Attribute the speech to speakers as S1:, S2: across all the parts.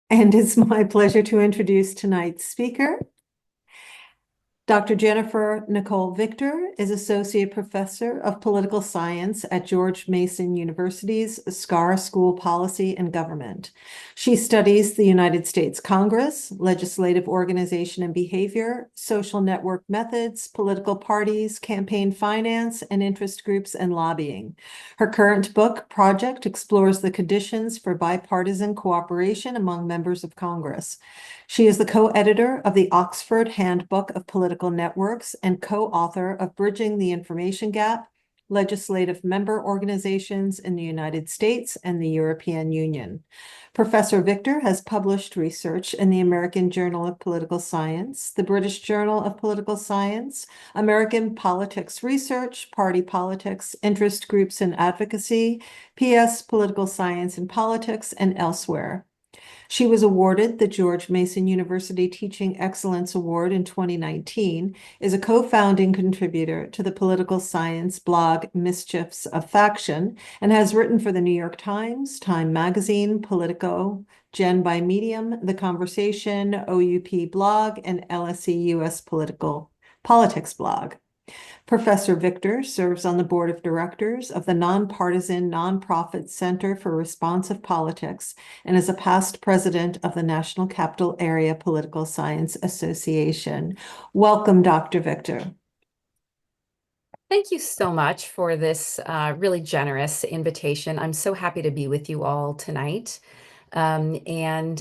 S1: And it's my pleasure to introduce tonight's speaker. Dr. Jennifer Nicoll Victor is Associate Professor of Political Science at George Mason University's Schar School Policy and Government. She studies the United States Congress, legislative organization and behavior, social network methods, political parties, campaign finance, and interest groups and lobbying. Her current book project explores the conditions for bipartisan cooperation among members of Congress. She is the co-editor of the Oxford Handbook of Political Networks and co-author of Bridging the Information Gap, Legislative Member Organizations in the United States and the European Union. Professor Victor has published research in the American Journal of Political Science, the British Journal of Political Science, American Politics Research, Party Politics, Interest Groups and Advocacy, PS Political Science and Politics, and elsewhere. She was awarded the George Mason University Teaching Excellence Award in 2019, is a co-founding contributor to the political science blog Mischiefs of Faction, and has written for the New York Times, Time Magazine, Politico, Gen by Medium, The Conversation, OUP blog, and LSE U.S. Politics blog. Professor Victor serves on the board of directors of the nonpartisan nonprofit Center for Responsive Politics and is a past president of the National Capital Area Political Science Association. Welcome, Dr. Victor.
S2: Thank you so much for this really generous invitation. I'm so happy to be with you all tonight. And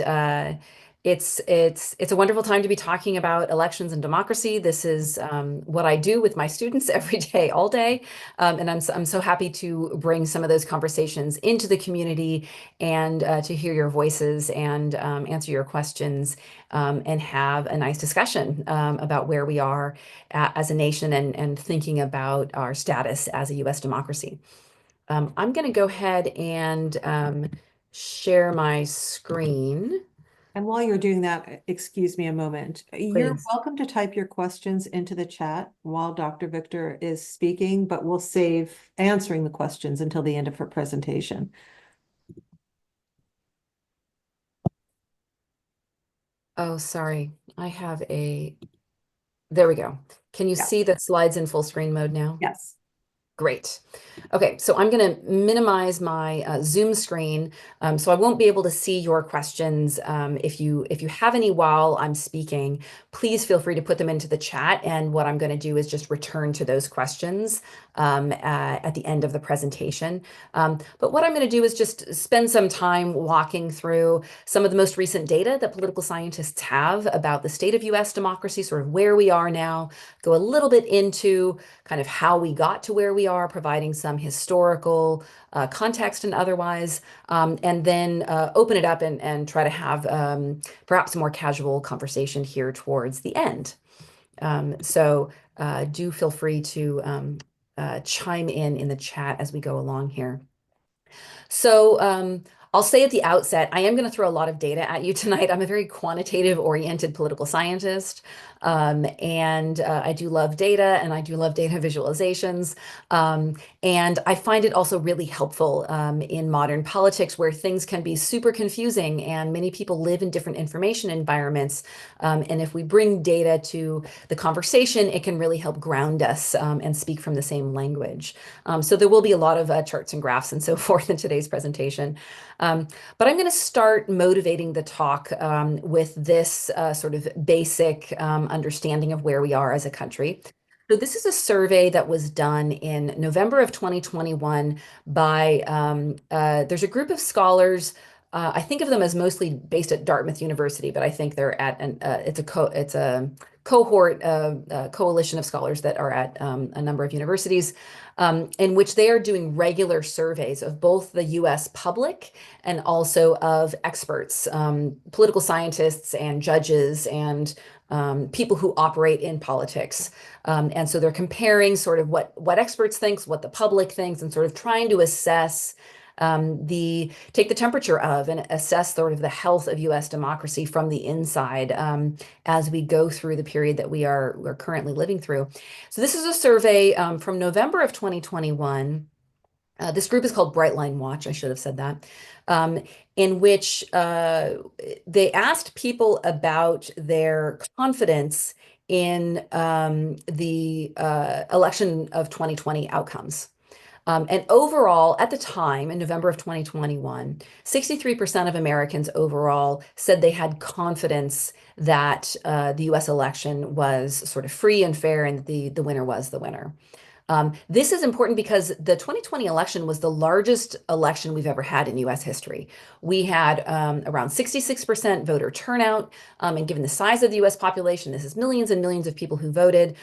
S2: it's a wonderful time to be talking about elections and democracy. This is what I do with my students every day, all day. And I'm so happy to bring some of those conversations into the community and to hear your voices and answer your questions and have a nice discussion about where we are as a nation and thinking about our status as a U.S. democracy. I'm going to go ahead and share my screen.
S1: And while you're doing that, excuse me a moment. You're
S2: Please.
S1: welcome to type your questions into the chat while Dr. Victor is speaking, but we'll save answering the questions until the end of her presentation.
S2: Oh, sorry. There we go. Can you
S1: Yeah.
S2: see the slides in full screen mode now?
S1: Yes.
S2: Great. Okay, so I'm going to minimize my Zoom screen, so I won't be able to see your questions. If you have any while I'm speaking, please feel free to put them into the chat. And what I'm going to do is just return to those questions at the end of the presentation. But what I'm going to do is just spend some time walking through some of the most recent data that political scientists have about the state of U.S. democracy, sort of where we are now, go a little bit into kind of how we got to where we are, providing some historical context and otherwise, and then open it up and try to have perhaps a more casual conversation here towards the end. So do feel free to chime in the chat as we go along here. So I'll say at the outset, I am going to throw a lot of data at you tonight. I'm a very quantitative oriented political scientist. And I do love data and I do love data visualizations. And I find it also really helpful in modern politics where things can be super confusing and many people live in different information environments. And if we bring data to the conversation, it can really help ground us and speak from the same language. So there will be a lot of charts and graphs and so forth in today's presentation. But I'm going to start motivating the talk with this sort of basic understanding of where we are as a country. So this is a survey that was done in November of 2021 by, there's a group of scholars. I think of them as mostly based at Dartmouth University, but I think they're at it's a cohort, coalition of scholars that are at a number of universities, in which they are doing regular surveys of both the U.S. public and also of experts, political scientists and judges and people who operate in politics. And so they're comparing sort of what experts think, what the public thinks, and sort of trying to assess take the temperature of and assess sort of the health of U.S. democracy from the inside as we go through the period that we're currently living through. So this is a survey from November of 2021. This group is called Bright Line Watch. I should have said that. Um, in which they asked people about their confidence in the election of 2020 outcomes. And overall, at the time, in November of 2021, 63% of Americans overall said they had confidence that the US election was sort of free and fair and the winner was the winner. This is important because the 2020 election was the largest election we've ever had in US history. We had around 66% voter turnout, and given the size of the US population, this is millions and millions of people who voted.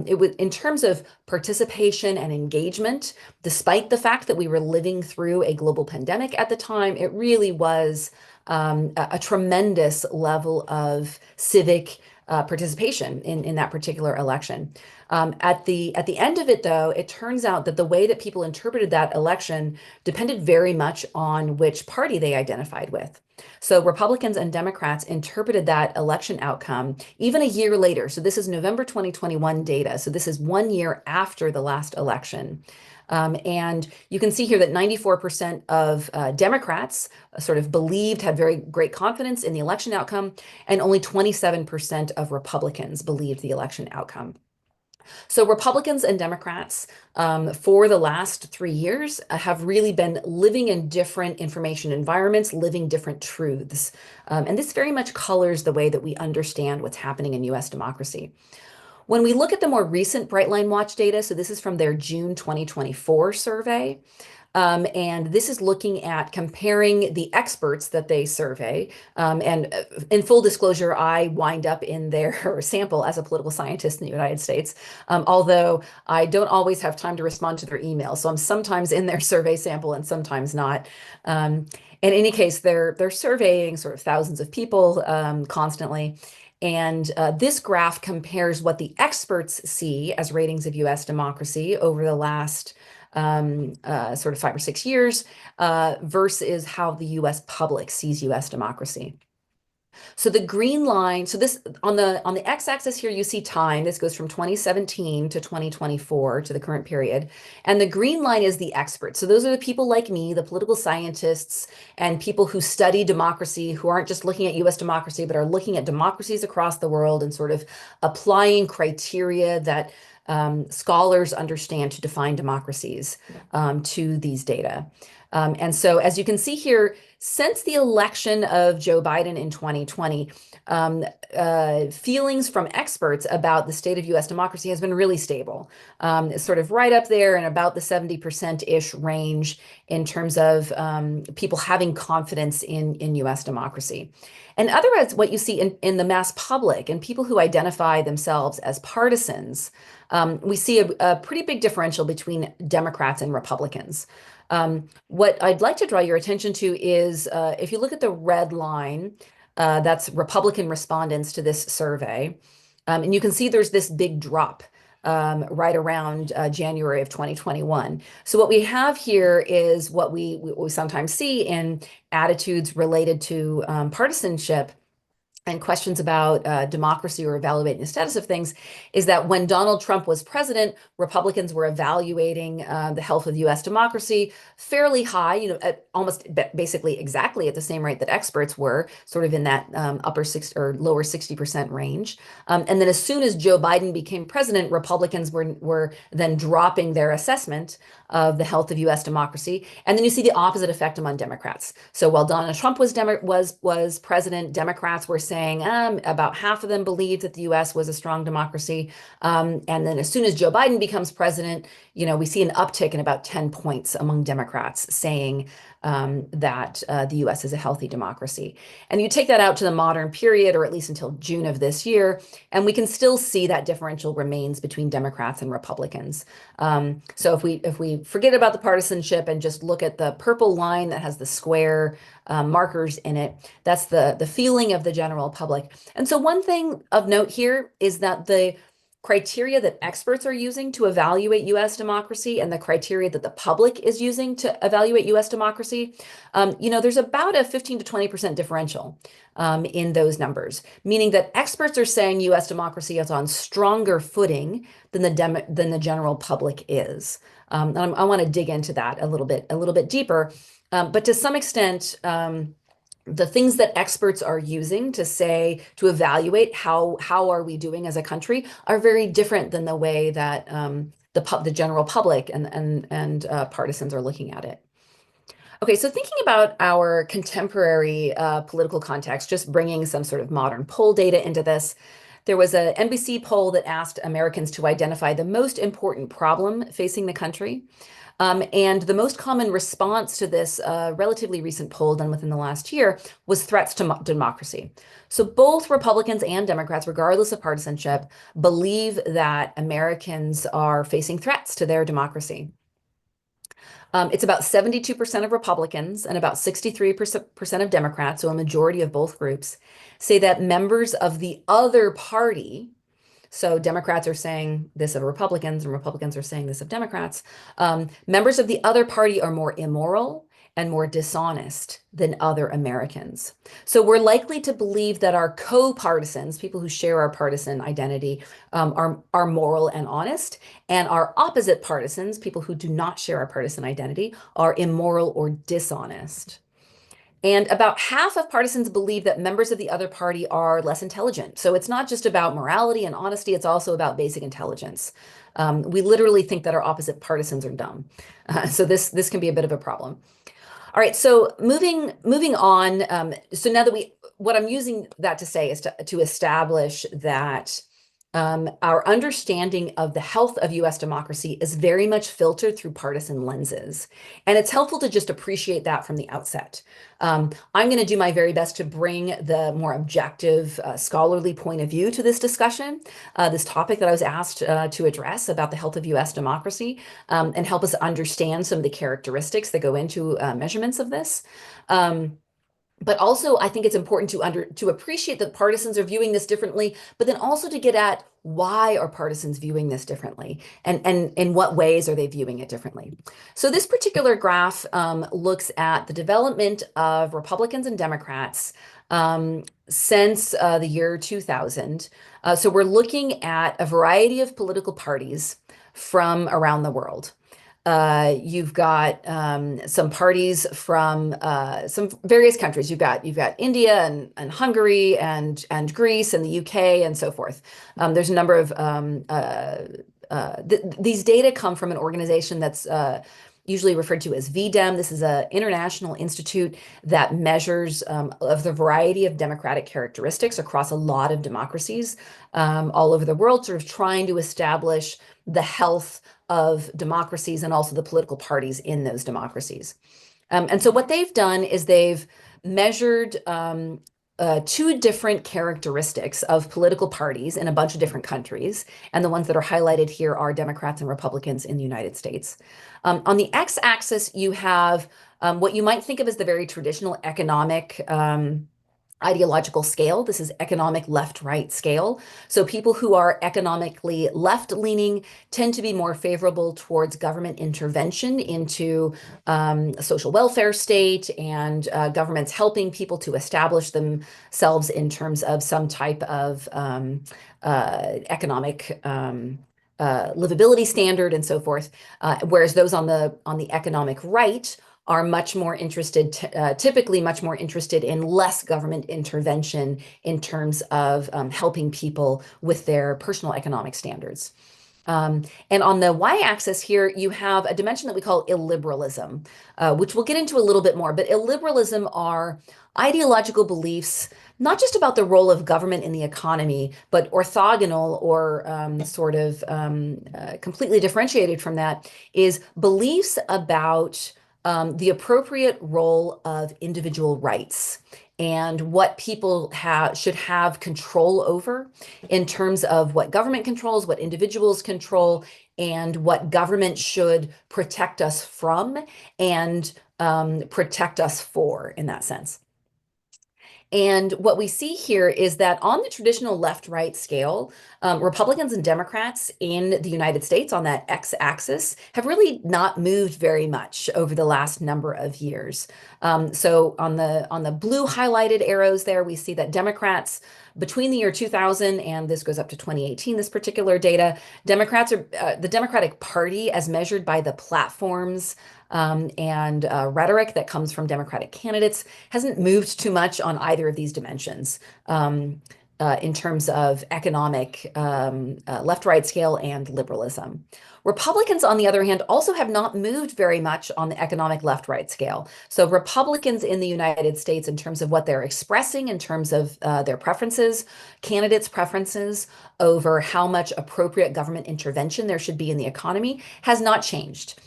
S2: It was in terms of participation and engagement, despite the fact that we were living through a global pandemic at the time, it really was a tremendous level of civic participation in that particular election. At the end of it, though, it turns out that the way that people interpreted that election depended very much on which party they identified with. So Republicans and Democrats interpreted that election outcome even a year later. So this is November 2021 data. So this is 1 year after the last election. And you can see here that 94% of Democrats sort of believed, had very great confidence in the election outcome, and only 27% of Republicans believed the election outcome. So Republicans and Democrats for the last 3 years have really been living in different information environments, living different truths. And this very much colors the way that we understand what's happening in US democracy. When we look at the more recent Brightline Watch data, so this is from their June 2024 survey, and this is looking at comparing the experts that they survey. And in full disclosure, I wind up in their sample as a political scientist in the United States, although I don't always have time to respond to their emails. So I'm sometimes in their survey sample and sometimes not. In any case, they're surveying sort of thousands of people constantly. And this graph compares what the experts see as ratings of US democracy over the last sort of 5 or 6 years versus how the US public sees US democracy. So the green line, so this on the x-axis here, you see time. This goes from 2017 to 2024 to the current period. And the green line is the experts. So those are the people like me, the political scientists, and people who study democracy, who aren't just looking at US democracy, but are looking at democracies across the world and sort of applying criteria that scholars understand to define democracies to these data. And so as you can see here, since the election of Joe Biden in 2020, feelings from experts about the state of US democracy has been really stable. It's sort of right up there in about the 70%-ish range in terms of people having confidence in US democracy. And otherwise, what you see in the mass public and people who identify themselves as partisans, we see a pretty big differential between Democrats and Republicans. What I'd like to draw your attention to is if you look at the red line, that's Republican respondents to this survey, and you can see there's this big drop right around January of 2021. So what we have here is what we sometimes see in attitudes related to partisanship and questions about democracy or evaluating the status of things, is that when Donald Trump was president, Republicans were evaluating the health of US democracy fairly high, at almost basically exactly at the same rate that experts were, sort of in that upper 60 or lower 60% range. And then as soon as Joe Biden became president, Republicans were then dropping their assessment of the health of US democracy. And then you see the opposite effect among Democrats. So while Donald Trump was president, Democrats were saying about half of them believed that the US was a strong democracy. And then as soon as Joe Biden becomes president, we see an uptick in about 10 points among Democrats saying that the US is a healthy democracy. And you take that out to the modern period, or at least until June of this year, and we can still see that differential remains between Democrats and Republicans. So if we forget about the partisanship and just look at the purple line that has the square markers in it, that's the feeling of the general public. And so one thing of note here is that the criteria that experts are using to evaluate US democracy and the criteria that the public is using to evaluate US democracy, there's about a 15 to 20% differential in those numbers, meaning that experts are saying US democracy is on stronger footing than the general public is. I want to dig into that a little bit deeper. But to some extent, the things that experts are using to say, to evaluate how are we doing as a country are very different than the way that the general public and partisans are looking at it. Okay, so thinking about our contemporary political context, just bringing some sort of modern poll data into this, there was an NBC poll that asked Americans to identify the most important problem facing the country. And the most common response to this relatively recent poll done within the last year was threats to democracy. So both Republicans and Democrats, regardless of partisanship, believe that Americans are facing threats to their democracy. It's about 72% of Republicans and about 63% of Democrats, so a majority of both groups, say that members of the other party, so Democrats are saying this of Republicans and Republicans are saying this of Democrats, members of the other party are more immoral and more dishonest than other Americans. So we're likely to believe that our co-partisans, people who share our partisan identity, are moral and honest, and our opposite partisans, people who do not share our partisan identity, are immoral or dishonest. And about half of partisans believe that members of the other party are less intelligent. So it's not just about morality and honesty, it's also about basic intelligence. We literally think that our opposite partisans are dumb. So this can be a bit of a problem. All right, so moving on. So now that what I'm using that to say is to establish that our understanding of the health of US democracy is very much filtered through partisan lenses. And it's helpful to just appreciate that from the outset. I'm going to do my very best to bring the more objective, scholarly point of view to this discussion, this topic that I was asked to address about the health of US democracy, and help us understand some of the characteristics that go into measurements of this. But also, I think it's important to appreciate that partisans are viewing this differently, but then also to get at why are partisans viewing this differently, and in what ways are they viewing it differently. So this particular graph looks at the development of Republicans and Democrats since the year 2000. So we're looking at a variety of political parties from around the world. You've got some parties from some various countries. You've got India and Hungary and Greece and the UK and so forth. There's a number of these data come from an organization that's usually referred to as VDEM. This is an international institute that measures of the variety of democratic characteristics across a lot of democracies all over the world, sort of trying to establish the health of democracies and also the political parties in those democracies. And so what they've done is they've measured two different characteristics of political parties in a bunch of different countries. And the ones that are highlighted here are Democrats and Republicans in the United States. On the x-axis, you have what you might think of as the very traditional economic ideological scale. This is economic left-right scale. So people who are economically left-leaning tend to be more favorable towards government intervention into a social welfare state and governments helping people to establish themselves in terms of some type of economic livability standard and so forth. Whereas those on the economic right are much more interested, typically much more interested in less government intervention in terms of helping people with their personal economic standards. And on the y-axis here, you have a dimension that we call illiberalism, which we'll get into a little bit more. But illiberalism are ideological beliefs, not just about the role of government in the economy, but orthogonal or sort of completely differentiated from that is beliefs about the appropriate role of individual rights and what people should have control over in terms of what government controls, what individuals control, and what government should protect us from and protect us for in that sense. And what we see here is that on the traditional left-right scale, Republicans and Democrats in the United States on that x-axis have really not moved very much over the last number of years. So on the blue highlighted arrows there, we see that Democrats between the year 2000 and this goes up to 2018, this particular data, Democrats are the Democratic Party as measured by the platforms and rhetoric that comes from Democratic candidates hasn't moved too much on either of these dimensions in terms of economic left-right scale and liberalism. Republicans, on the other hand, also have not moved very much on the economic left-right scale. So Republicans in the United States, in terms of what they're expressing, in terms of their preferences, candidates' preferences over how much appropriate government intervention there should be in the economy, has not changed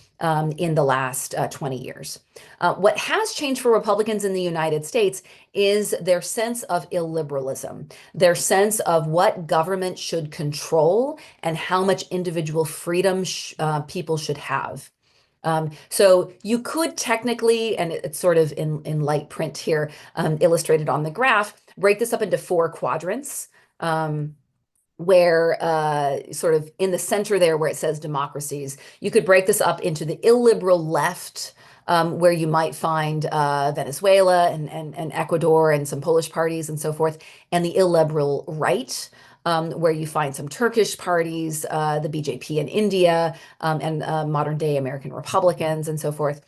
S2: in the last 20 years. What has changed for Republicans in the United States is their sense of illiberalism, their sense of what government should control and how much individual freedom people should have. So you could technically, and it's sort of in light print here, illustrated on the graph, break this up into four quadrants. Where sort of in the center there where it says democracies, you could break this up into the illiberal left, where you might find Venezuela and Ecuador and some Polish parties and so forth, and the illiberal right, where you find some Turkish parties, the BJP in India, and modern day American Republicans and so forth.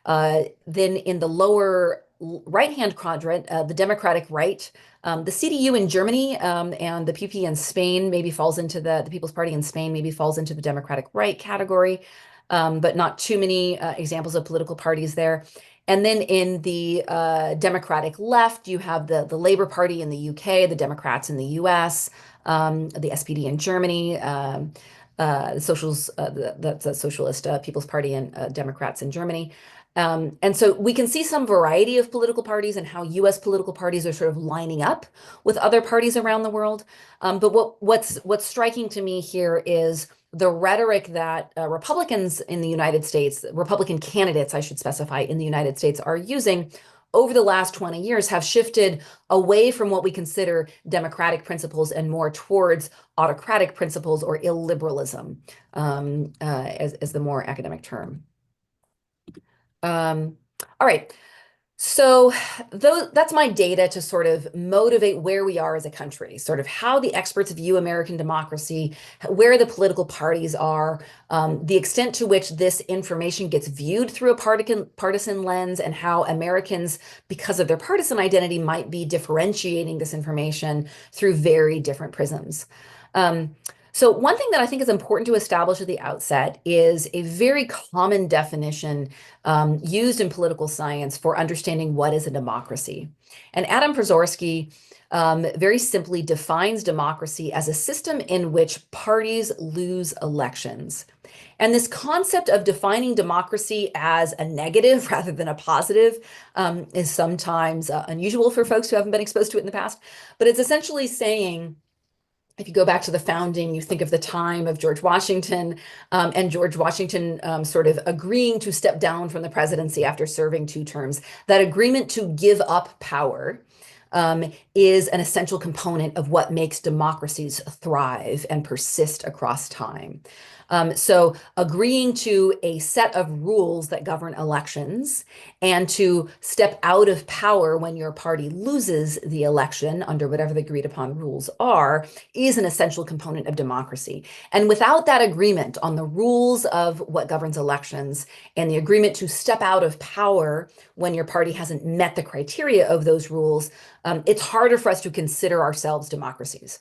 S2: Then in the lower right-hand quadrant, the Democratic right, the CDU in Germany and the PP in Spain maybe falls into the People's Party in Spain maybe falls into the Democratic right category, but not too many examples of political parties there. And then in the Democratic left, you have the Labour Party in the UK, the Democrats in the US, the SPD in Germany, the Socials, the Socialist People's Party and Democrats in Germany. And so we can see some variety of political parties and how US political parties are sort of lining up with other parties around the world. But what's striking to me here is the rhetoric that Republicans in the United States, Republican candidates, I should specify, in the United States are using over the last 20 years have shifted away from what we consider democratic principles and more towards autocratic principles or illiberalism as the more academic term. All right. So that's my data to sort of motivate where we are as a country, sort of how the experts view American democracy, where the political parties are, the extent to which this information gets viewed through a partisan lens, and how Americans, because of their partisan identity, might be differentiating this information through very different prisms. So one thing that I think is important to establish at the outset is a very common definition used in political science for understanding what is a democracy. And Adam Przorsky very simply defines democracy as a system in which parties lose elections. And this concept of defining democracy as a negative rather than a positive is sometimes unusual for folks who haven't been exposed to it in the past. But it's essentially saying, if you go back to the founding, you think of the time of George Washington and George Washington sort of agreeing to step down from the presidency after serving 2 terms. That agreement to give up power is an essential component of what makes democracies thrive and persist across time. So agreeing to a set of rules that govern elections and to step out of power when your party loses the election under whatever the agreed upon rules are is an essential component of democracy. And without that agreement on the rules of what governs elections and the agreement to step out of power when your party hasn't met the criteria of those rules, it's harder for us to consider ourselves democracies.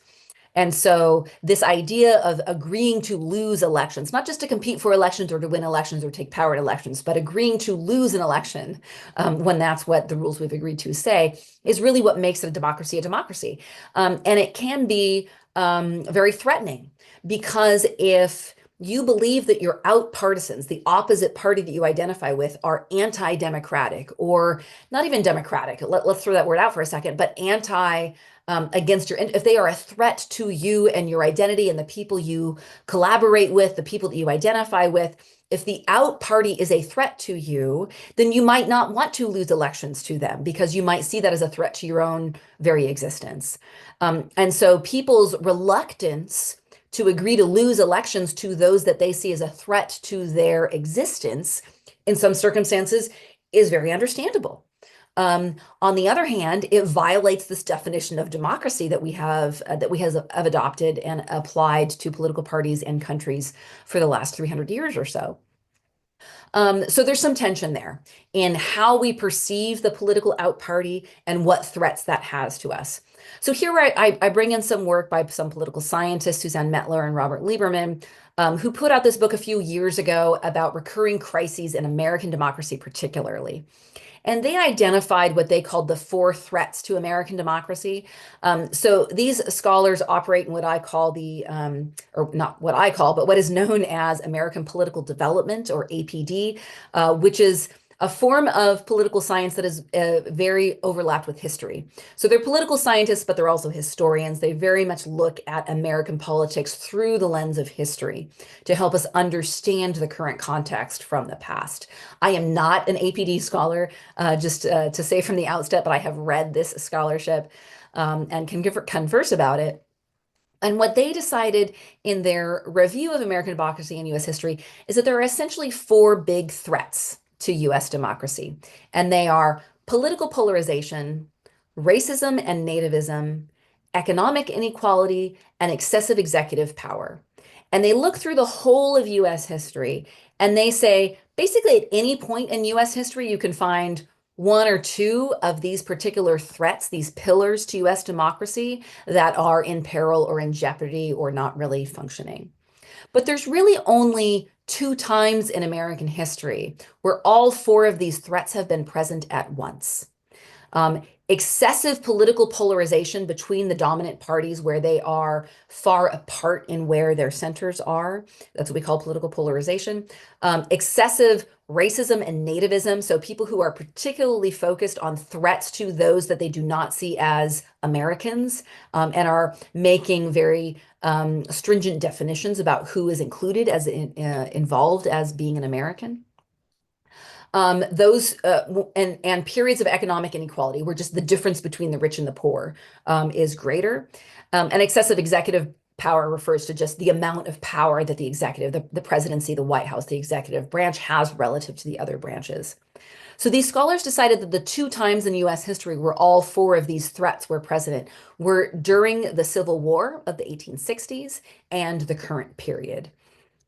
S2: And so this idea of agreeing to lose elections, not just to compete for elections or to win elections or take power in elections, but agreeing to lose an election when that's what the rules we've agreed to say, is really what makes a democracy a democracy. And it can be very threatening, because if you believe that your out-partisans, the opposite party that you identify with, are anti-democratic, or not even democratic, let's throw that word out for a second, but anti against if they are a threat to you and your identity and the people you collaborate with, the people that you identify with, if the out party is a threat to you, then you might not want to lose elections to them because you might see that as a threat to your own very existence. And so people's reluctance to agree to lose elections to those that they see as a threat to their existence in some circumstances is very understandable. On the other hand, it violates this definition of democracy that we have adopted and applied to political parties and countries for the last 300 years or so. So there's some tension there in how we perceive the political out party and what threats that has to us. So here I bring in some work by some political scientists, Suzanne Mettler and Robert Lieberman, who put out this book a few years ago about recurring crises in American democracy, particularly. And they identified what they called the 4 threats to American democracy. So these scholars operate in what I call or not what I call, but what is known as American Political Development, or APD, which is a form of political science that is very overlapped with history. So they're political scientists, but they're also historians. They very much look at American politics through the lens of history to help us understand the current context from the past. I am not an APD scholar, just to say from the outset, but I have read this scholarship and can converse about it. And what they decided in their review of American democracy and US history is that there are essentially 4 big threats to US democracy. And they are political polarization, racism and nativism, economic inequality, and excessive executive power. And they look through the whole of US history and they say, basically at any point in US history, you can find 1 or 2 of these particular threats, these pillars to US democracy that are in peril or in jeopardy or not really functioning. But there's really only 2 times in American history where all 4 of these threats have been present at once. Excessive political polarization between the dominant parties where they are far apart in where their centers are. That's what we call political polarization. Excessive racism and nativism. So people who are particularly focused on threats to those that they do not see as Americans and are making very stringent definitions about who is included as involved as being an American. Those and periods of economic inequality where just the difference between the rich and the poor is greater. And excessive executive power refers to just the amount of power that the executive, the presidency, the White House, the executive branch has relative to the other branches. So these scholars decided that the 2 times in US history where all 4 of these threats were present were during the Civil War of the 1860s and the current period.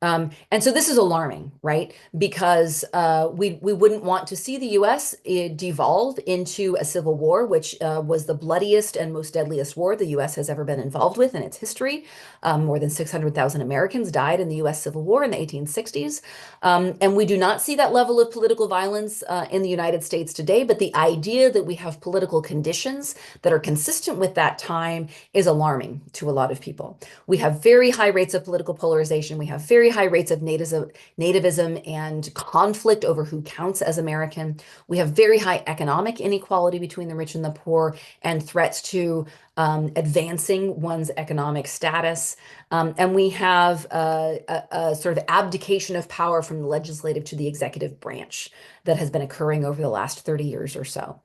S2: And so this is alarming, right? Because we wouldn't want to see the US devolve into a civil war, which was the bloodiest and most deadliest war the US has ever been involved with in its history. More than 600,000 Americans died in the US Civil War in the 1860s. And we do not see that level of political violence in the United States today, but the idea that we have political conditions that are consistent with that time is alarming to a lot of people. We have very high rates of political polarization. We have very high rates of nativism and conflict over who counts as American. We have very high economic inequality between the rich and the poor and threats to advancing one's economic status. And we have a sort of abdication of power from the legislative to the executive branch that has been occurring over the last 30 years or so.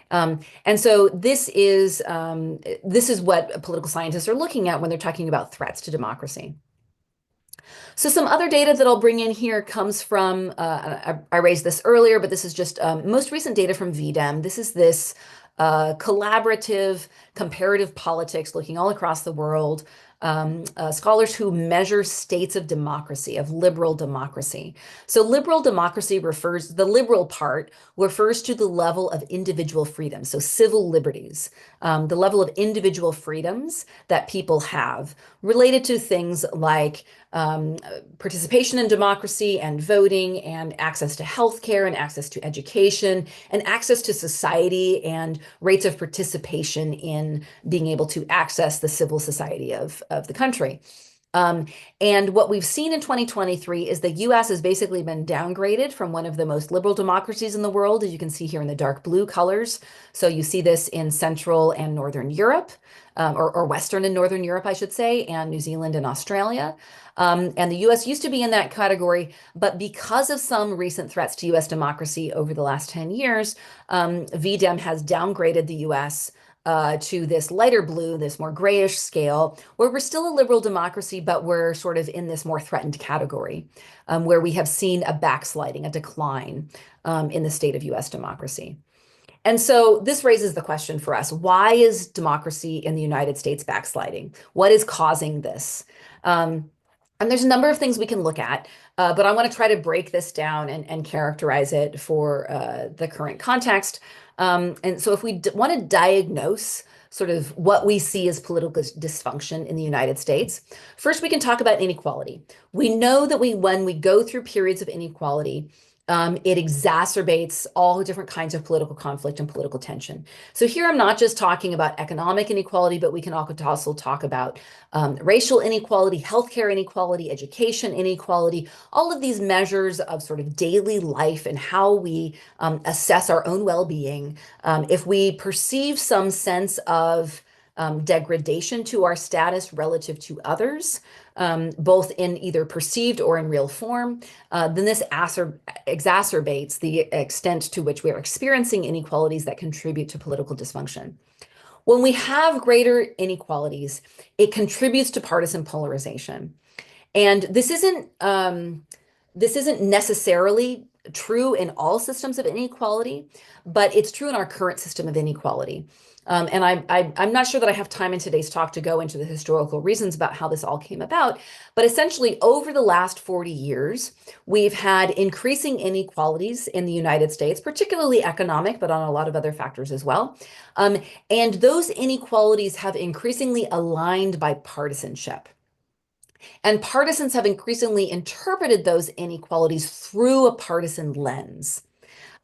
S2: And so this is what political scientists are looking at when they're talking about threats to democracy. So some other data that I'll bring in here comes from, I raised this earlier, but this is just most recent data from VDEM. This is this collaborative comparative politics looking all across the world, scholars who measure states of democracy, of liberal democracy. So liberal democracy the liberal part refers to the level of individual freedom, so civil liberties, the level of individual freedoms that people have related to things like participation in democracy and voting and access to healthcare and access to education and access to society and rates of participation in being able to access the civil society of the country. Um, and what we've seen in 2023 is the US has basically been downgraded from one of the most liberal democracies in the world, as you can see here in the dark blue colors. So you see this in Central and Northern Europe, or Western and Northern Europe, I should say, and New Zealand and Australia. And the US used to be in that category, but because of some recent threats to US democracy over the last 10 years, VDEM has downgraded the US to this lighter blue, this more grayish scale, where we're still a liberal democracy, but we're sort of in this more threatened category, where we have seen a backsliding, a decline in the state of US democracy. And so this raises the question for us, why is democracy in the United States backsliding? What is causing this? And there's a number of things we can look at, but I want to try to break this down and characterize it for the current context. And so if we want to diagnose sort of what we see as political dysfunction in the United States, first we can talk about inequality. We know that when we go through periods of inequality, it exacerbates all different kinds of political conflict and political tension. So here I'm not just talking about economic inequality, but we can also talk about racial inequality, healthcare inequality, education inequality, all of these measures of sort of daily life and how we assess our own well-being. If we perceive some sense of degradation to our status relative to others, both in either perceived or in real form, then this exacerbates the extent to which we are experiencing inequalities that contribute to political dysfunction. When we have greater inequalities, it contributes to partisan polarization. And this isn't necessarily true in all systems of inequality, but it's true in our current system of inequality. And I'm not sure that I have time in today's talk to go into the historical reasons about how this all came about, but essentially over the last 40 years, we've had increasing inequalities in the United States, particularly economic, but on a lot of other factors as well. And those inequalities have increasingly aligned by partisanship. And partisans have increasingly interpreted those inequalities through a partisan lens.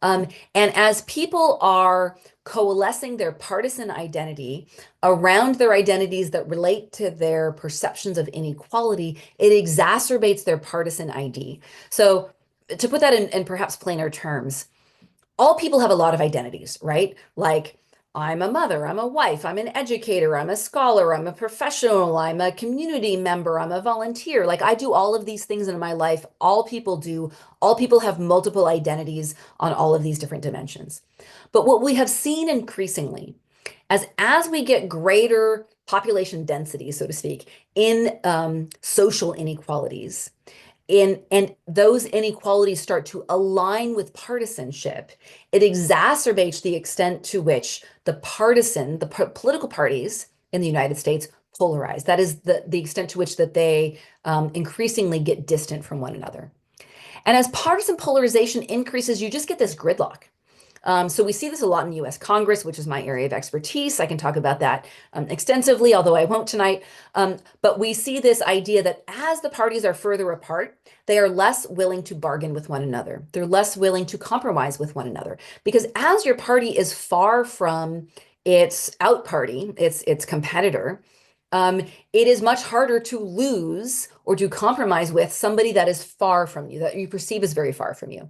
S2: And as people are coalescing their partisan identity around their identities that relate to their perceptions of inequality, it exacerbates their partisan ID. So to put that in perhaps plainer terms, all people have a lot of identities, right? Like I'm a mother, I'm a wife, I'm an educator, I'm a scholar, I'm a professional, I'm a community member, I'm a volunteer. Like I do all of these things in my life. All people do. All people have multiple identities on all of these different dimensions. But what we have seen increasingly as we get greater population density, so to speak, in social inequalities, and those inequalities start to align with partisanship, it exacerbates the extent to which the political parties in the United States polarize. That is the extent to which that they increasingly get distant from one another. And as partisan polarization increases, you just get this gridlock. So we see this a lot in the US Congress, which is my area of expertise. I can talk about that extensively, although I won't tonight. But we see this idea that as the parties are further apart, they are less willing to bargain with one another. They're less willing to compromise with one another. Because as your party is far from its out party, its competitor, it is much harder to lose or to compromise with somebody that is far from you, that you perceive as very far from you.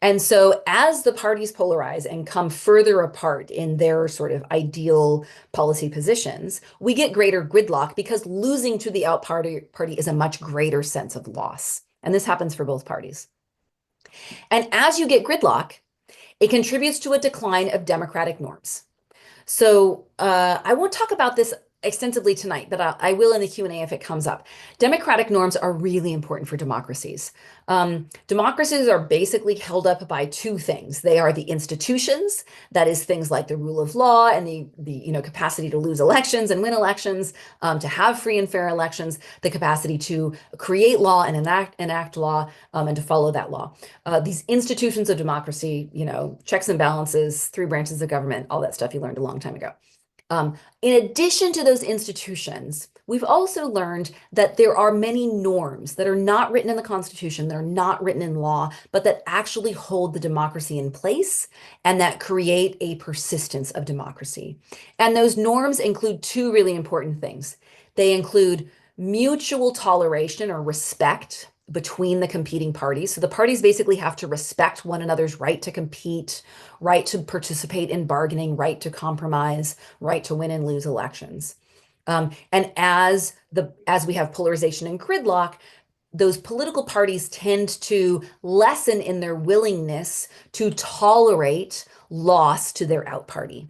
S2: And so as the parties polarize and come further apart in their sort of ideal policy positions, we get greater gridlock because losing to the out party is a much greater sense of loss. And this happens for both parties. And as you get gridlock, it contributes to a decline of democratic norms. So I won't talk about this extensively tonight, but I will in the Q&A if it comes up. Democratic norms are really important for democracies. Democracies are basically held up by two things. They are the institutions, that is things like the rule of law and the capacity to lose elections and win elections, to have free and fair elections, the capacity to create law and enact law, and to follow that law. These institutions of democracy, checks and balances, three branches of government, all that stuff you learned a long time ago. In addition to those institutions, we've also learned that there are many norms that are not written in the Constitution, that are not written in law, but that actually hold the democracy in place and that create a persistence of democracy. And those norms include two really important things. They include mutual toleration or respect between the competing parties. So the parties basically have to respect one another's right to compete, right to participate in bargaining, right to compromise, right to win and lose elections. And as we have polarization and gridlock, those political parties tend to lessen in their willingness to tolerate loss to their out party.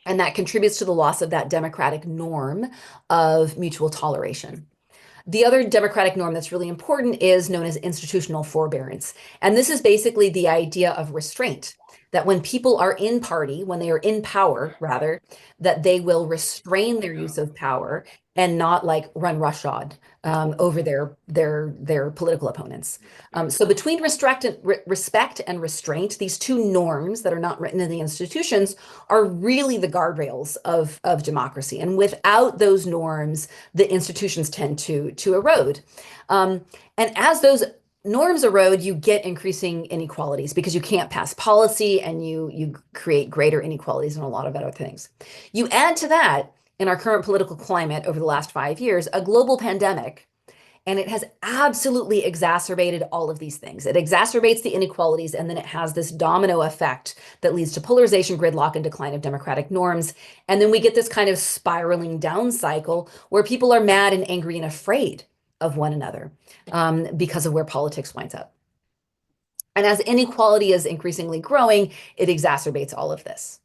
S2: And that contributes to the loss of that democratic norm of mutual toleration. The other democratic norm that's really important is known as institutional forbearance. And this is basically the idea of restraint, that when people are in party, when they are in power, rather, that they will restrain their use of power and not like run roughshod over their political opponents. So between respect and restraint, these two norms that are not written in the institutions are really the guardrails of democracy. And without those norms, the institutions tend to erode. And as those norms erode, you get increasing inequalities because you can't pass policy and you create greater inequalities and a lot of other things. You add to that, in our current political climate over the last 5 years, a global pandemic, and it has absolutely exacerbated all of these things. It exacerbates the inequalities, and then it has this domino effect that leads to polarization, gridlock, and decline of democratic norms. And then we get this kind of spiraling down cycle where people are mad and angry and afraid of one another because of where politics winds up. And as inequality is increasingly growing, it exacerbates all of this.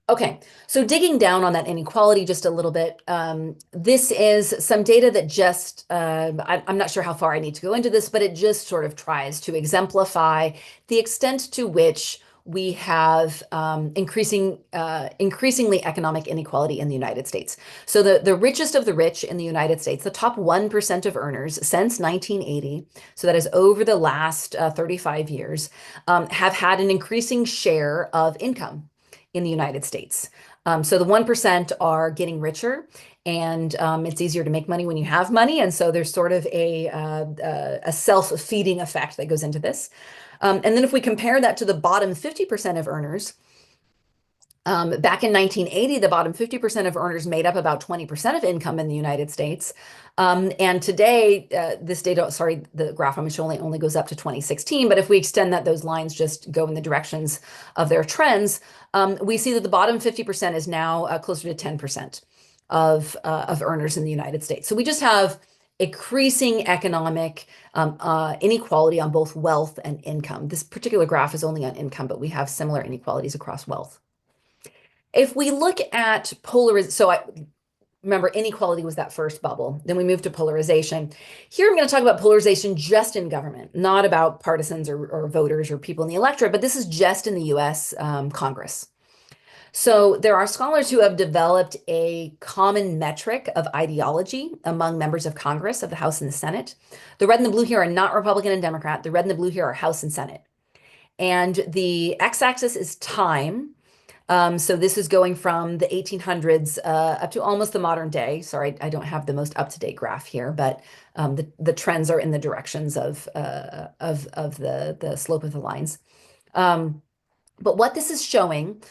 S2: Okay, so digging down on that inequality just a little bit, this is some data that just, I'm not sure how far I need to go into this, but it just sort of tries to exemplify the extent to which we have increasingly economic inequality in the United States. So the richest of the rich in the United States, the top 1% of earners since 1980, so that is over the last 35 years, have had an increasing share of income in the United States. So the 1% are getting richer, and it's easier to make money when you have money. And so there's sort of a self-feeding effect that goes into this. And then if we compare that to the bottom 50% of earners, back in 1980, the bottom 50% of earners made up about 20% of income in the United States. And today, this data, sorry, the graph I'm showing only goes up to 2016. But if we extend that, those lines just go in the directions of their trends. We see that the bottom 50% is now closer to 10% of earners in the United States. So we just have increasing economic inequality on both wealth and income. This particular graph is only on income, but we have similar inequalities across wealth. If we look at remember, inequality was that first bubble. Then we moved to polarization. Here, I'm going to talk about polarization just in government, not about partisans or voters or people in the electorate, but this is just in the U.S. Congress. So there are scholars who have developed a common metric of ideology among members of Congress, of the House and the Senate. The red and the blue here are not Republican and Democrat. The red and the blue here are House and Senate. And the x-axis is time. So this is going from the 1800s up to almost the modern day. Sorry, I don't have the most up-to-date graph here, but the trends are in the directions of the slope of the lines. But what this is showing,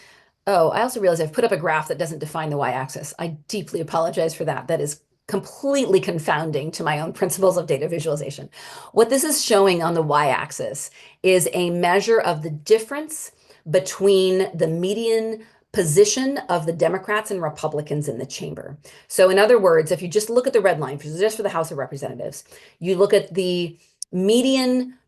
S2: oh, I also realize I've put up a graph that doesn't define the y-axis. I deeply apologize for that. That is completely confounding to my own principles of data visualization. What this is showing on the y-axis is a measure of the difference between the median position of the Democrats and Republicans in the chamber. So in other words, if you just look at the red line, just for the House of Representatives, you look at the median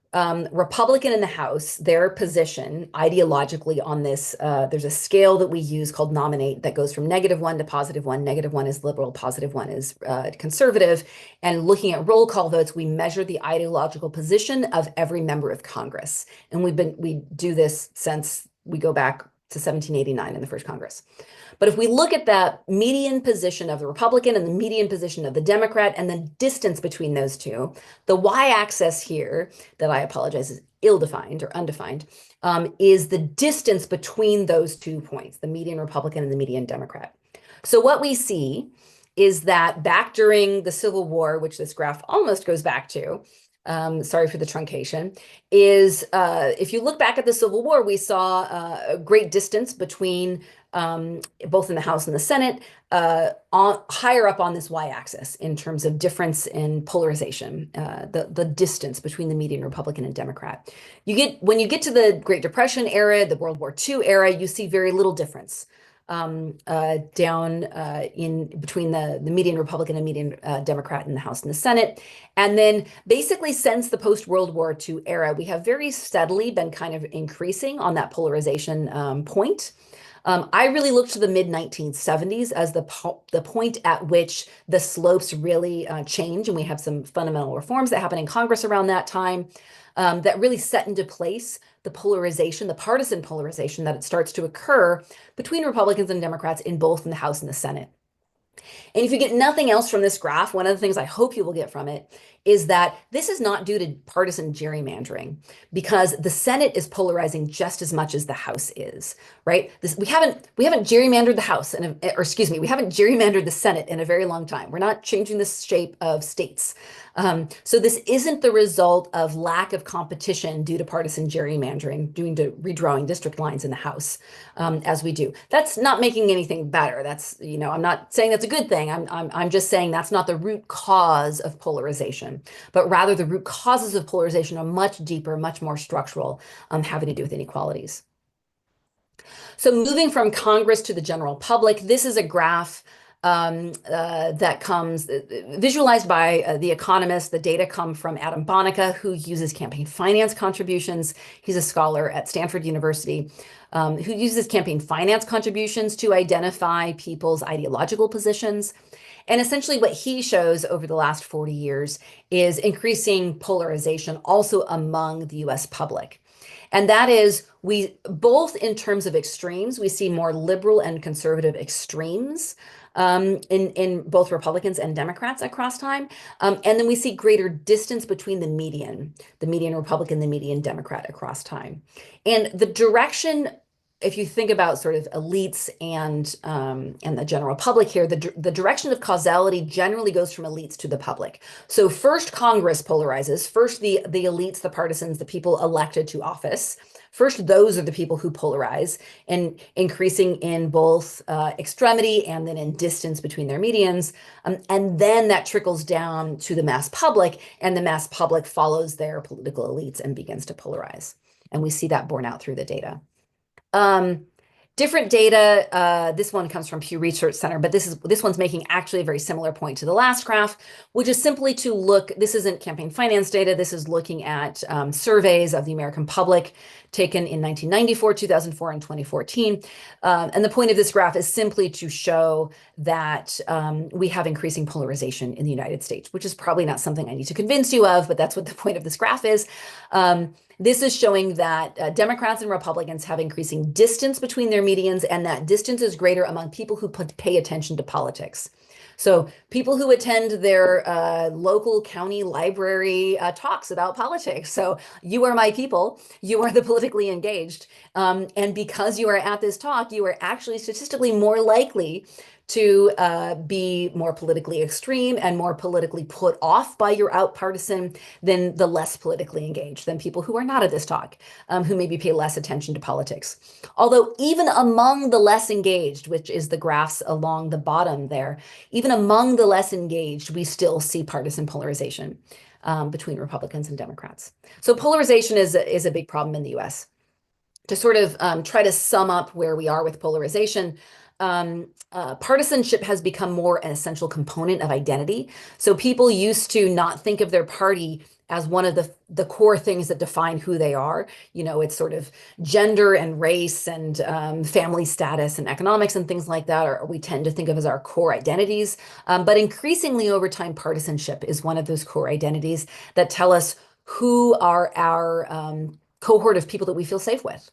S2: Republican in the House, their position ideologically on this, there's a scale that we use called nominate that goes from -1 to +1. -1 is liberal, +1 is conservative. And looking at roll call votes, we measure the ideological position of every member of Congress. And we do this since we go back to 1789 in the first Congress. But if we look at that median position of the Republican and the median position of the Democrat and the distance between those two, the y-axis here, that I apologize is ill-defined or undefined, is the distance between those 2 points, the median Republican and the median Democrat. So what we see is that back during the Civil War, which this graph almost goes back to, sorry for the truncation, is if you look back at the Civil War, we saw a great distance between both in the House and the Senate, higher up on this y-axis in terms of difference in polarization, the distance between the median Republican and Democrat. When you get to the Great Depression era, the World War II era, you see very little difference down in between the median Republican and median Democrat in the House and the Senate. And then basically since the post-World War II era, we have very steadily been kind of increasing on that polarization point. I really look to the mid-1970s as the point at which the slopes really change, and we have some fundamental reforms that happen in Congress around that time that really set into place the polarization, the partisan polarization that it starts to occur between Republicans and Democrats in both in the House and the Senate. And if you get nothing else from this graph, one of the things I hope you will get from it is that this is not due to partisan gerrymandering, because the Senate is polarizing just as much as the House is, right? We haven't gerrymandered the House, or excuse me, we haven't gerrymandered the Senate in a very long time. We're not changing the shape of states. So this isn't the result of lack of competition due to partisan gerrymandering, due to redrawing district lines in the House, as we do. That's not making anything better. That's, I'm not saying that's a good thing. I'm just saying that's not the root cause of polarization, but rather the root causes of polarization are much deeper, much more structural, having to do with inequalities. So moving from Congress to the general public, this is a graph that comes visualized by The Economist. The data come from Adam Bonica, who uses campaign finance contributions. He's a scholar at Stanford University, who uses campaign finance contributions to identify people's ideological positions. And essentially what he shows over the last 40 years is increasing polarization also among the US public. And that is, both in terms of extremes, we see more liberal and conservative extremes in both Republicans and Democrats across time. And then we see greater distance between the median Republican, the median Democrat across time. And the direction, if you think about sort of elites and the general public here, the direction of causality generally goes from elites to the public. So first Congress polarizes, first the elites, the partisans, the people elected to office. First, those are the people who polarize, and increasing in both extremity and then in distance between their medians. And then that trickles down to the mass public, and the mass public follows their political elites and begins to polarize. And we see that borne out through the data. Different data, this one comes from Pew Research Center, but this one's making actually a very similar point to the last graph, which is simply to look, this isn't campaign finance data, this is looking at surveys of the American public taken in 1994, 2004, and 2014. And the point of this graph is simply to show that we have increasing polarization in the United States, which is probably not something I need to convince you of, but that's what the point of this graph is. This is showing that Democrats and Republicans have increasing distance between their medians, and that distance is greater among people who pay attention to politics. So people who attend their local county library talks about politics. So you are my people, you are the politically engaged. And because you are at this talk, you are actually statistically more likely to be more politically extreme and more politically put off by your out partisan than the less politically engaged, than people who are not at this talk, who maybe pay less attention to politics. Although even among the less engaged, which is the graphs along the bottom there, even among the less engaged, we still see partisan polarization between Republicans and Democrats. So polarization is a big problem in the US. To sort of try to sum up where we are with polarization, partisanship has become more an essential component of identity. So people used to not think of their party as one of the core things that define who they are. It's sort of gender and race and family status and economics and things like that, or we tend to think of as our core identities. But increasingly over time, partisanship is one of those core identities that tell us who are our cohort of people that we feel safe with.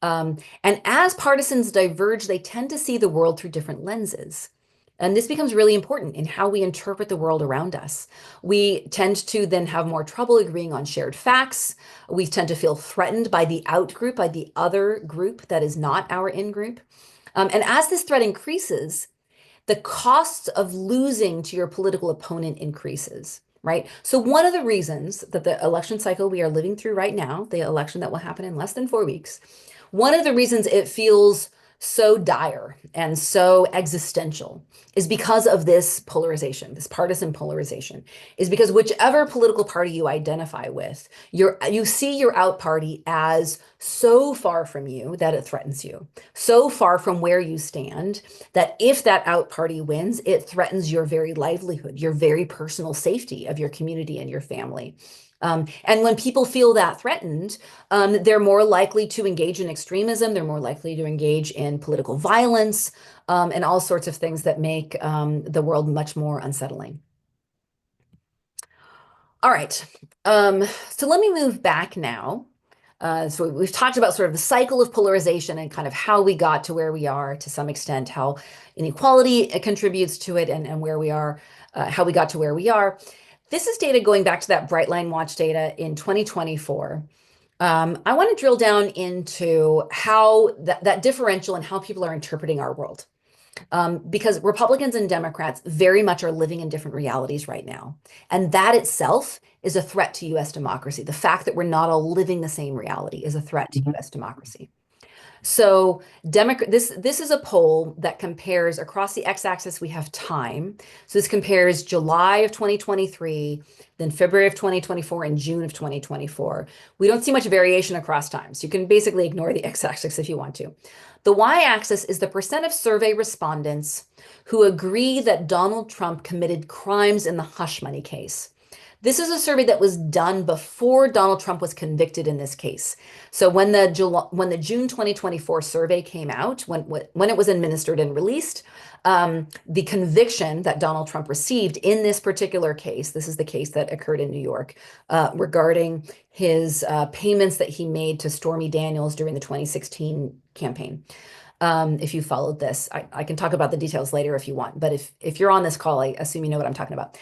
S2: And as partisans diverge, they tend to see the world through different lenses. And this becomes really important in how we interpret the world around us. We tend to then have more trouble agreeing on shared facts. We tend to feel threatened by the out group, by the other group that is not our in group. And as this threat increases, the costs of losing to your political opponent increases. right? So one of the reasons that the election cycle we are living through right now, the election that will happen in less than 4 weeks, one of the reasons it feels so dire and so existential is because of this polarization, this partisan polarization, is because whichever political party you identify with, you see your out party as so far from you that it threatens you, so far from where you stand that if that out party wins, it threatens your very livelihood, your very personal safety of your community and your family. And when people feel that threatened, they're more likely to engage in extremism. They're more likely to engage in political violence, and all sorts of things that make the world much more unsettling. All right. So let me move back now. So we've talked about sort of the cycle of polarization and kind of how we got to where we are to some extent, how inequality contributes to it, and where we are, how we got to where we are. This is data going back to that Brightline Watch data in 2024. I want to drill down into how that differential and how people are interpreting our world. Because Republicans and Democrats very much are living in different realities right now. And that itself is a threat to US democracy. The fact that we're not all living the same reality is a threat to US democracy. So this is a poll that compares across the x-axis, we have time. So this compares July of 2023, then February of 2024, and June of 2024. We don't see much variation across time. So you can basically ignore the x-axis if you want to. The y-axis is the percent of survey respondents who agree that Donald Trump committed crimes in the hush money case. This is a survey that was done before Donald Trump was convicted in this case. So when the June 2024 survey came out, when it was administered and released, the conviction that Donald Trump received in this particular case, this is the case that occurred in New York, regarding his payments that he made to Stormy Daniels during the 2016 campaign. If you followed this, I can talk about the details later if you want, but if you're on this call, I assume you know what I'm talking about.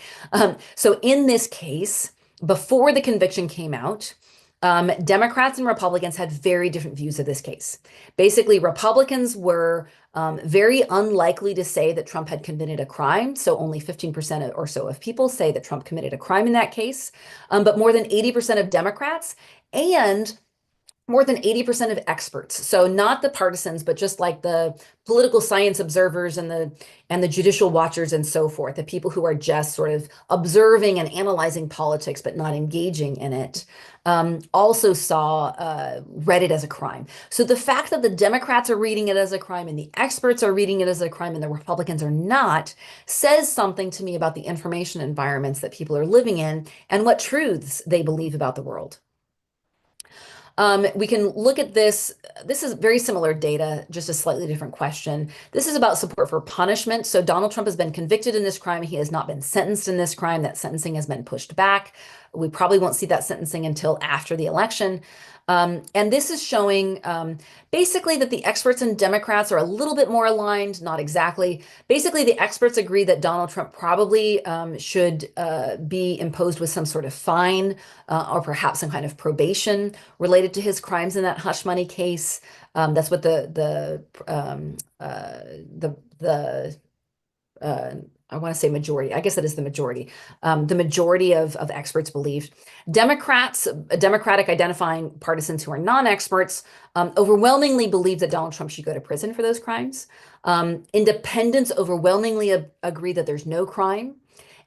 S2: So in this case, before the conviction came out, Democrats and Republicans had very different views of this case. Basically, Republicans were very unlikely to say that Trump had committed a crime. So only 15% or so of people say that Trump committed a crime in that case. But more than 80% of Democrats and more than 80% of experts, so not the partisans, but just like the political science observers and the judicial watchers and so forth, the people who are just sort of observing and analyzing politics but not engaging in it, also read it as a crime. So the fact that the Democrats are reading it as a crime and the experts are reading it as a crime and the Republicans are not says something to me about the information environments that people are living in and what truths they believe about the world. We can look at this. This is very similar data, just a slightly different question. This is about support for punishment. So Donald Trump has been convicted in this crime. He has not been sentenced in this crime. That sentencing has been pushed back. We probably won't see that sentencing until after the election. And this is showing basically that the experts and Democrats are a little bit more aligned, not exactly. Basically, the experts agree that Donald Trump probably should be imposed with some sort of fine or perhaps some kind of probation related to his crimes in that hush money case. That's what I want to say majority. I guess that is the majority. The majority of experts believe. Democratic identifying partisans who are non-experts overwhelmingly believe that Donald Trump should go to prison for those crimes. Independents overwhelmingly agree that there's no crime.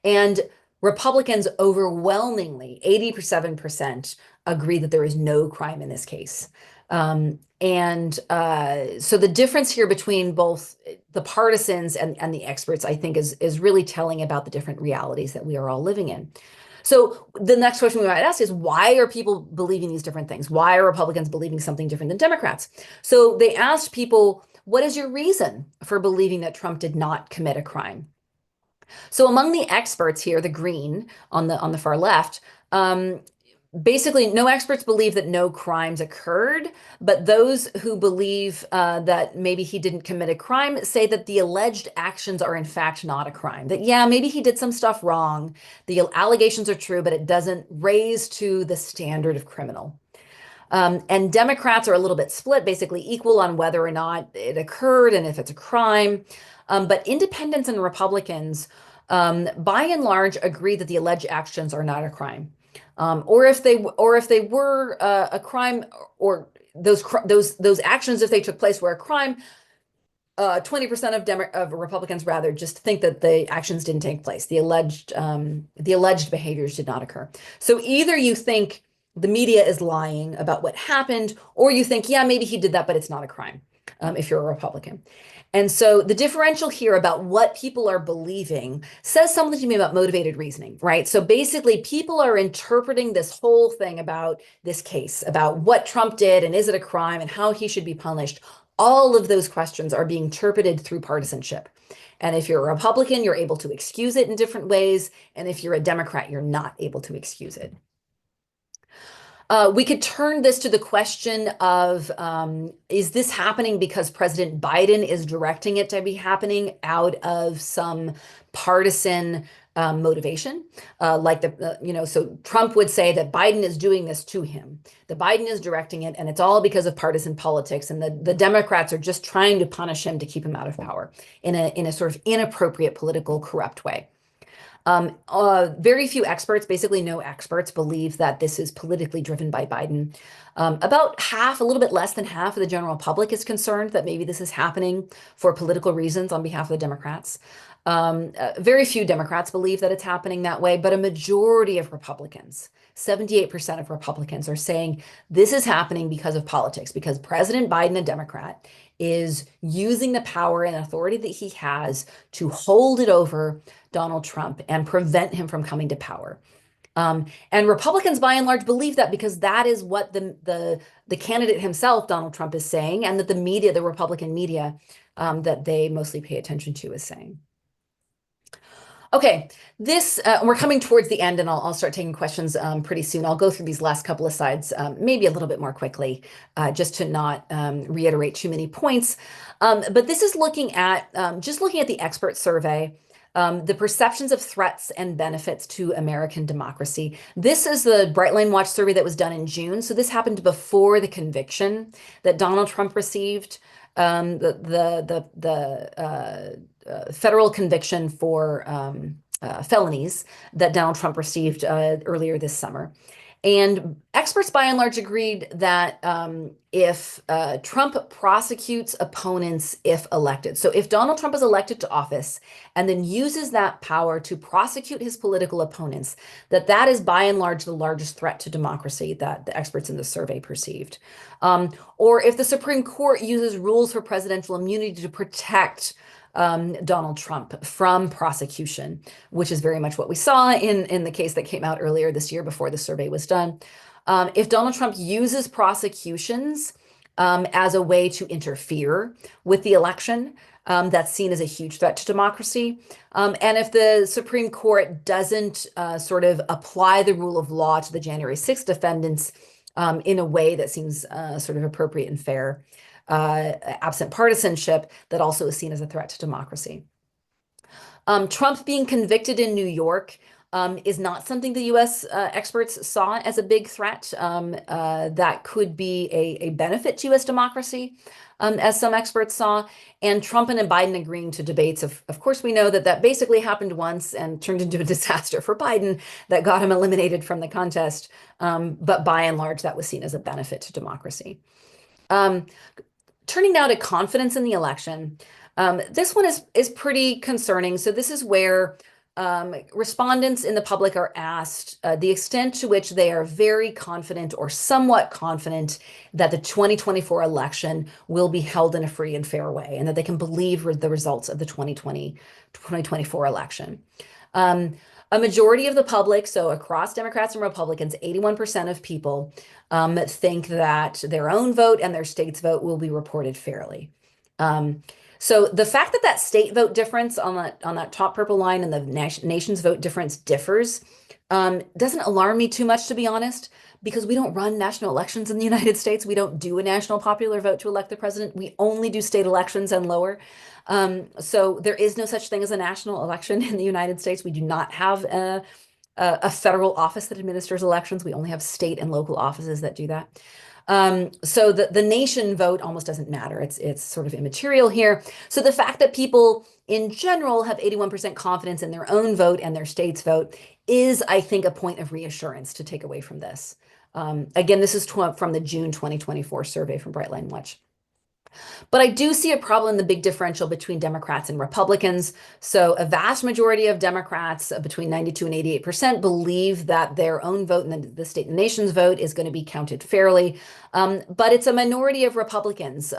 S2: And Republicans overwhelmingly, 87%, agree that there is no crime in this case. So the difference here between both the partisans and the experts, I think, is really telling about the different realities that we are all living in. So the next question we might ask is, why are people believing these different things? Why are Republicans believing something different than Democrats? So they asked people, what is your reason for believing that Trump did not commit a crime? So among the experts here, the green on the far left, basically, no experts believe that no crimes occurred, but those who believe that maybe he didn't commit a crime say that the alleged actions are in fact not a crime. That, yeah, maybe he did some stuff wrong. The allegations are true, but it doesn't raise to the standard of criminal. And Democrats are a little bit split, basically equal on whether or not it occurred and if it's a crime. But independents and Republicans by and large agree that the alleged actions are not a crime. Or if they were a crime, or those actions, if they took place, were a crime, 20% of Republicans rather just think that the actions didn't take place. The alleged behaviors did not occur. So either you think the media is lying about what happened, or you think, yeah, maybe he did that, but it's not a crime, if you're a Republican. And so the differential here about what people are believing says something to me about motivated reasoning, right? So basically, people are interpreting this whole thing about this case, about what Trump did and is it a crime and how he should be punished. All of those questions are being interpreted through partisanship. And if you're a Republican, you're able to excuse it in different ways. And if you're a Democrat, you're not able to excuse it. We could turn this to the question of, is this happening because President Biden is directing it to be happening out of some partisan motivation? So Trump would say that Biden is doing this to him, that Biden is directing it, and it's all because of partisan politics, and the Democrats are just trying to punish him to keep him out of power in a sort of inappropriate political corrupt way. Very few experts, basically no experts, believe that this is politically driven by Biden. About half, a little bit less than half of the general public is concerned that maybe this is happening for political reasons on behalf of the Democrats. Very few Democrats believe that it's happening that way, but a majority of Republicans, 78% of Republicans, are saying this is happening because of politics, because President Biden, a Democrat, is using the power and authority that he has to hold it over Donald Trump and prevent him from coming to power. And Republicans, by and large, believe that because that is what the candidate himself, Donald Trump, is saying, and that the media, the Republican media that they mostly pay attention to, is saying. Okay, we're coming towards the end, and I'll start taking questions pretty soon. I'll go through these last couple of slides maybe a little bit more quickly, just to not reiterate too many points. But this is looking at the expert survey, the perceptions of threats and benefits to American democracy. This is the Brightline Watch survey that was done in June. So this happened before the conviction that Donald Trump received, federal conviction for felonies that Donald Trump received earlier this summer. And experts by and large agreed that if Trump prosecutes opponents if elected, so if Donald Trump is elected to office and then uses that power to prosecute his political opponents, that is by and large the largest threat to democracy that the experts in the survey perceived. Or if the Supreme Court uses rules for presidential immunity to protect Donald Trump from prosecution, which is very much what we saw in the case that came out earlier this year before the survey was done. If Donald Trump uses prosecutions as a way to interfere with the election, that's seen as a huge threat to democracy. And if the Supreme Court doesn't sort of apply the rule of law to the January 6th defendants in a way that seems sort of appropriate and fair, absent partisanship, that also is seen as a threat to democracy. Trump being convicted in New York is not something the U.S. Experts saw as a big threat that could be a benefit to U.S. democracy, as some experts saw. And Trump and Biden agreeing to debates. Of course, we know that basically happened once and turned into a disaster for Biden that got him eliminated from the contest. But by and large, that was seen as a benefit to democracy. Turning now to confidence in the election, this one is pretty concerning. So this is where respondents in the public are asked the extent to which they are very confident or somewhat confident that the 2024 election will be held in a free and fair way, and that they can believe the results of the 2024 election. A majority of the public, so across Democrats and Republicans, 81% of people think that their own vote and their state's vote will be reported fairly. So the fact that state vote difference on that top purple line and the nation's vote difference differs doesn't alarm me too much, to be honest, because we don't run national elections in the United States. We don't do a national popular vote to elect the president. We only do state elections and lower. So there is no such thing as a national election in the United States. We do not have a federal office that administers elections. We only have state and local offices that do that. So the nation vote almost doesn't matter. It's sort of immaterial here. So the fact that people in general have 81% confidence in their own vote and their state's vote is, I think, a point of reassurance to take away from this. Again, this is from the June 2024 survey from Brightline Watch. But I do see a problem in the big differential between Democrats and Republicans. So a vast majority of Democrats, between 92 and 88%, believe that their own vote and the state and nation's vote is going to be counted fairly. But it's a minority of Republicans.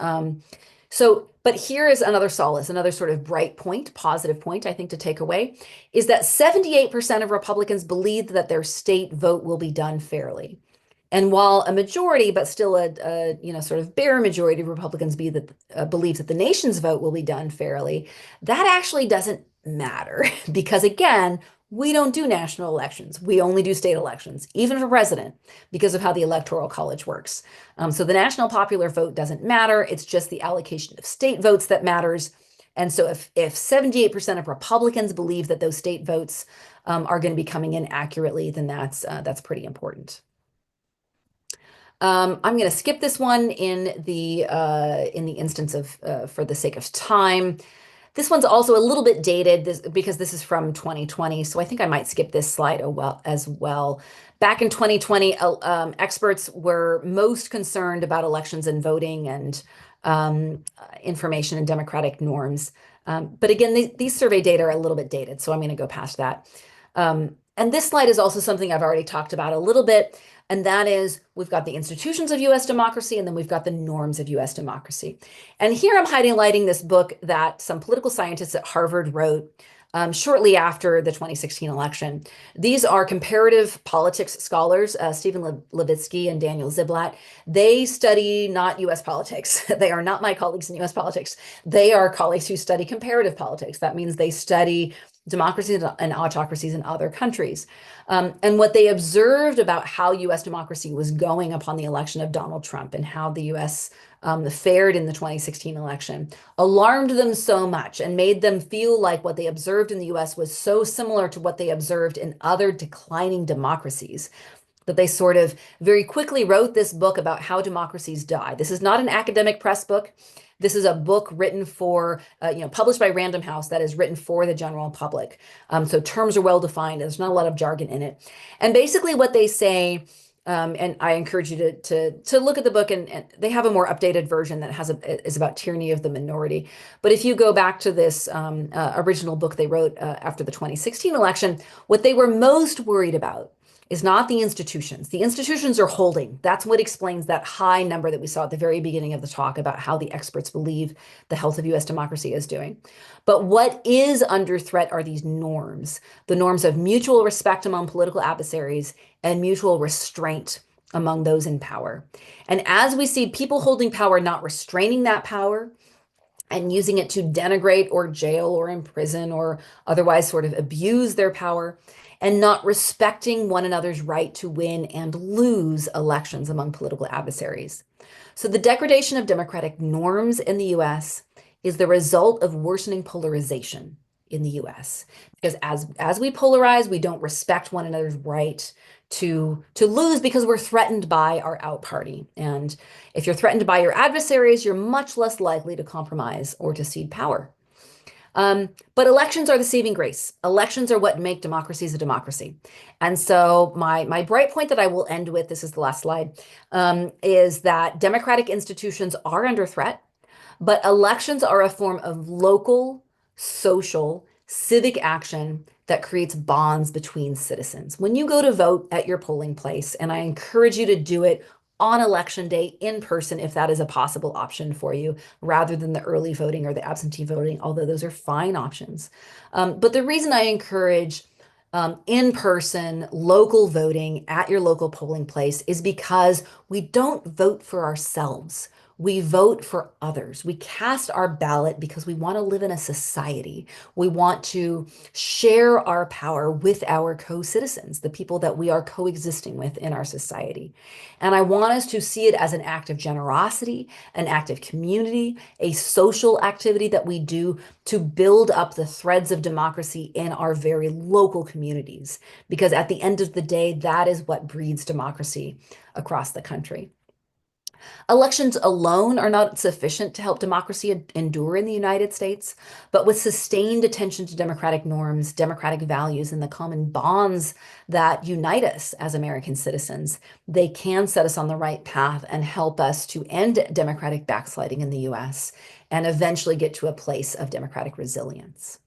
S2: But here is another solace, another sort of bright point, positive point, I think, to take away, is that 78% of Republicans believe that their state vote will be done fairly. And while a majority, but still a sort of bare majority of Republicans believe that the nation's vote will be done fairly, that actually doesn't matter because, again, we don't do national elections. We only do state elections, even for president, because of how the Electoral College works. So the national popular vote doesn't matter. It's just the allocation of state votes that matters. And so if 78% of Republicans believe that those state votes are going to be coming in accurately, then that's pretty important. I'm going to skip this one in the instance of for the sake of time. This one's also a little bit dated because this is from 2020, so I think I might skip this slide as well. Back in 2020, experts were most concerned about elections and voting and information and democratic norms. But again, these survey data are a little bit dated, so I'm going to go past that. And this slide is also something I've already talked about a little bit. And that is, we've got the institutions of U.S. democracy, and then we've got the norms of U.S. democracy. And here I'm highlighting this book that some political scientists at Harvard wrote shortly after the 2016 election. These are comparative politics scholars, Stephen Levitsky and Daniel Ziblatt. They study not U.S. politics. They are not my colleagues in U.S. politics. They are colleagues who study comparative politics. That means they study democracies and autocracies in other countries. And what they observed about how U.S. democracy was going upon the election of Donald Trump and how the U.S. Fared in the 2016 election alarmed them so much and made them feel like what they observed in the U.S. was so similar to what they observed in other declining democracies that they sort of very quickly wrote this book about how democracies die. This is not an academic press book. This is a book written for, published by Random House that is written for the general public. So terms are well defined. There's not a lot of jargon in it. And basically what they say, and I encourage you to look at the book, and they have a more updated version that is about tyranny of the minority. But if you go back to this original book they wrote after the 2016 election, what they were most worried about is not the institutions. The institutions are holding. That's what explains that high number that we saw at the very beginning of the talk about how the experts believe the health of U.S. democracy is doing. But what is under threat are these norms, the norms of mutual respect among political adversaries and mutual restraint among those in power. And as we see people holding power, not restraining that power, and using it to denigrate or jail or imprison or otherwise sort of abuse their power, and not respecting one another's right to win and lose elections among political adversaries. So the degradation of democratic norms in the U.S. is the result of worsening polarization in the U.S. Because as we polarize, we don't respect one another's right to lose because we're threatened by our out party. And if you're threatened by your adversaries, you're much less likely to compromise or to cede power. But elections are the saving grace. Elections are what make democracies a democracy. And so my bright point that I will end with, this is the last slide, is that democratic institutions are under threat, but elections are a form of local, social, civic action that creates bonds between citizens. When you go to vote at your polling place, and I encourage you to do it on election day in person, if that is a possible option for you, rather than the early voting or the absentee voting, although those are fine options. But the reason I encourage in-person local voting at your local polling place is because we don't vote for ourselves. We vote for others. We cast our ballot because we want to live in a society. We want to share our power with our co-citizens, the people that we are coexisting with in our society. And I want us to see it as an act of generosity, an act of community, a social activity that we do to build up the threads of democracy in our very local communities. Because at the end of the day, that is what breeds democracy across the country. Elections alone are not sufficient to help democracy endure in the United States, but with sustained attention to democratic norms, democratic values, and the common bonds that unite us as American citizens, they can set us on the right path and help us to end democratic backsliding in the US and eventually get to a place of democratic resilience.